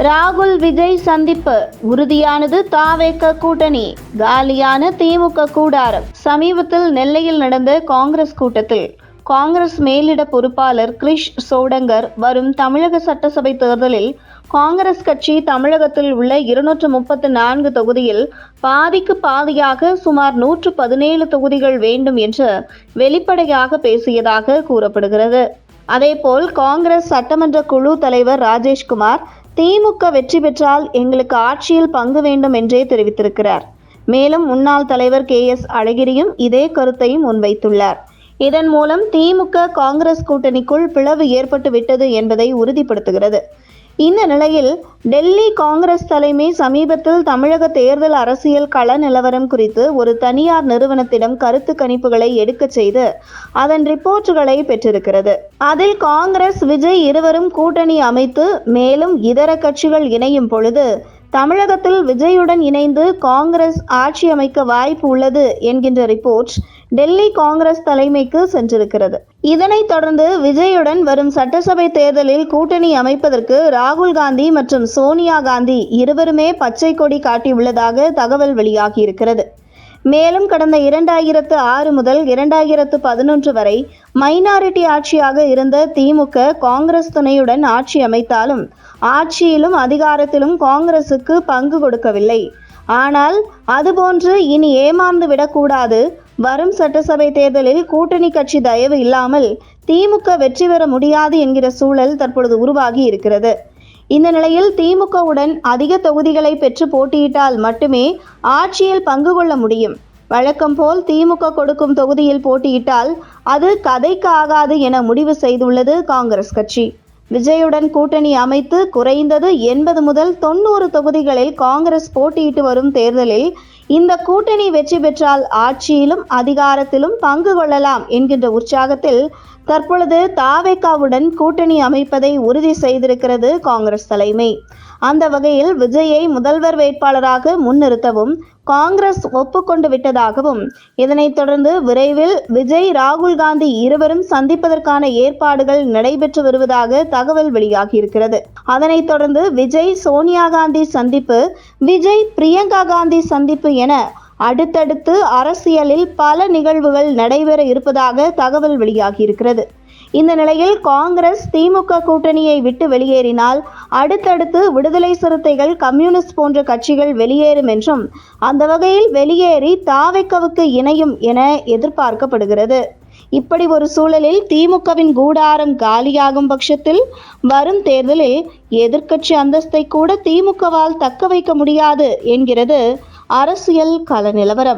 ராகுல் விஜய் சந்திப்பு உறுதியானது. தாவேக கூட்டணி, காலியான திமுக கூடாரம். சமீபத்தில் நெல்லையில் நடந்த காங்கிரஸ் கூட்டத்தில் காங்கிரஸ் மேலிட பொறுப்பாளர் கிரிஷ் சோடங்கர் வரும் தமிழக சட்டசபை தேர்தலில் காங்கிரஸ் கட்சி தமிழகத்தில் உள்ள 234 தொகுதியில் பாதிக்கு பாதியாக சுமார் 117 தொகுதிகள் வேண்டும் என்று வெளிப்படையாக பேசியதாக கூறப்படுகிறது. அதேபோல் காங்கிரஸ் சட்டமன்ற குழு தலைவர் ராஜேஷ்குமார் திமுக வெற்றி பெற்றால் எங்களுக்கு ஆட்சியில் பங்கு வேண்டும் என்றே தெரிவித்திருக்கிறார். மேலும் முன்னாள் தலைவர் KS அழகிரியும் இதே கருத்தை முன்வைத்துள்ளார். இதன் மூலம் திமுக காங்கிரஸ் கூட்டணிக்குள் பிளவு ஏற்பட்டு விட்டது என்பதை உறுதிப்படுத்துகிறது. இந்த நிலையில் டெல்லி காங்கிரஸ் தலைமை சமீபத்தில் தமிழக தேர்தல் அரசியல் கள நிலவரம் குறித்து ஒரு தனியார் நிறுவனத்திடம் கருத்து கணிப்புகளை எடுக்க செய்து அதன் ரிப்போர்ட்டுகளை பெற்றிருக்கிறது. அதில் காங்கிரஸ் விஜய் இருவரும் கூட்டணி அமைத்து மேலும் இதர கட்சிகள் இணையும் பொழுது தமிழகத்தில் விஜயுடன் இணைந்து காங்கிரஸ் ஆட்சி அமைக்க வாய்ப்பு உள்ளது என்கின்ற ரிப்போர்ட் டெல்லி காங்கிரஸ் தலைமைக்கு சென்றிருக்கிறது. இதனைத் தொடர்ந்து விஜயுடன் வரும் சட்டசபை தேர்தலில் கூட்டணி அமைப்பதற்கு ராகுல் காந்தி மற்றும் சோனியா காந்தி இருவருமே பச்சை கொடி காட்டியுள்ளதாக தகவல் வெளியாகியிருக்கிறது. மேலும் கடந்த 2006 முதல் 2011 வரை மைனாரிட்டி ஆட்சியாக இருந்த திமுக காங்கிரஸ் துணையுடன் ஆட்சி அமைத்தாலும் ஆட்சியிலும் அதிகாரத்திலும் காங்கிரசுக்கு பங்கு கொடுக்கவில்லை. ஆனால் அதுபோன்று இனி ஏமாந்து விடக்கூடாது. வரும் சட்டசபை தேர்தலில் கூட்டணி கட்சி தயவு இல்லாமல் திமுக வெற்றி பெற முடியாது என்கிற சூழல் தற்பொழுது உருவாகி இருக்கிறது. இந்த நிலையில் திமுகவுடன் அதிக தொகுதிகளை பெற்று போட்டியிட்டால் மட்டுமே ஆட்சியில் பங்கு கொள்ள முடியும். வழக்கம் போல் திமுக கொடுக்கும் தொகுதியில் போட்டியிட்டால் அது கதைக்கு ஆகாது என முடிவு செய்துள்ளது காங்கிரஸ் கட்சி. விஜயுடன் கூட்டணி அமைத்து குறைந்தது 80 முதல் 90 தொகுதிகளில் காங்கிரஸ் போட்டியிட்டு வரும் தேர்தலில் இந்த கூட்டணி வெற்றி பெற்றால் ஆட்சியிலும் அதிகாரத்திலும் பங்கு கொள்ளலாம் என்கின்ற உற்சாகத்தில் தற்பொழுது தாவேகாவுடன் கூட்டணி அமைப்பதை உறுதி செய்திருக்கிறது காங்கிரஸ் தலைமை. அந்த வகையில் விஜயை முதல்வர் வேட்பாளராக முன்னிறுத்தவும் காங்கிரஸ் ஒப்புக்கொண்டு விட்டதாகவும் இதனைத் தொடர்ந்து விரைவில் விஜய் ராகுல் காந்தி இருவரும் சந்திப்பதற்கான ஏற்பாடுகள் நடைபெற்று வருவதாக தகவல் வெளியாகியிருக்கிறது. அதனைத் தொடர்ந்து விஜய் சோனியா காந்தி சந்திப்பு, விஜய் பிரியங்கா காந்தி சந்திப்பு என அடுத்தடுத்து அரசியலில் பல நிகழ்வுகள் நடைபெற இருப்பதாக தகவல் வெளியாகியிருக்கிறது. இந்த நிலையில் காங்கிரஸ் திமுக கூட்டணியை விட்டு வெளியேறினால் அடுத்தடுத்து விடுதலை சிறுத்தைகள், கம்யூனிஸ்ட் போன்ற கட்சிகள் வெளியேறும் என்றும் அந்த வகையில் வெளியேறி தாவேகாவுக்கு இணையும் என எதிர்பார்க்கப்படுகிறது. இப்படி ஒரு சூழலில் திமுகவின் கூடாரம் காலியாகும் பட்சத்தில் வரும் தேர்தலில் எதிர்க்கட்சி அந்தஸ்தை கூட திமுகவால் தக்க வைக்க முடியாது என்கிறது அரசியல் கள நிலவரம்.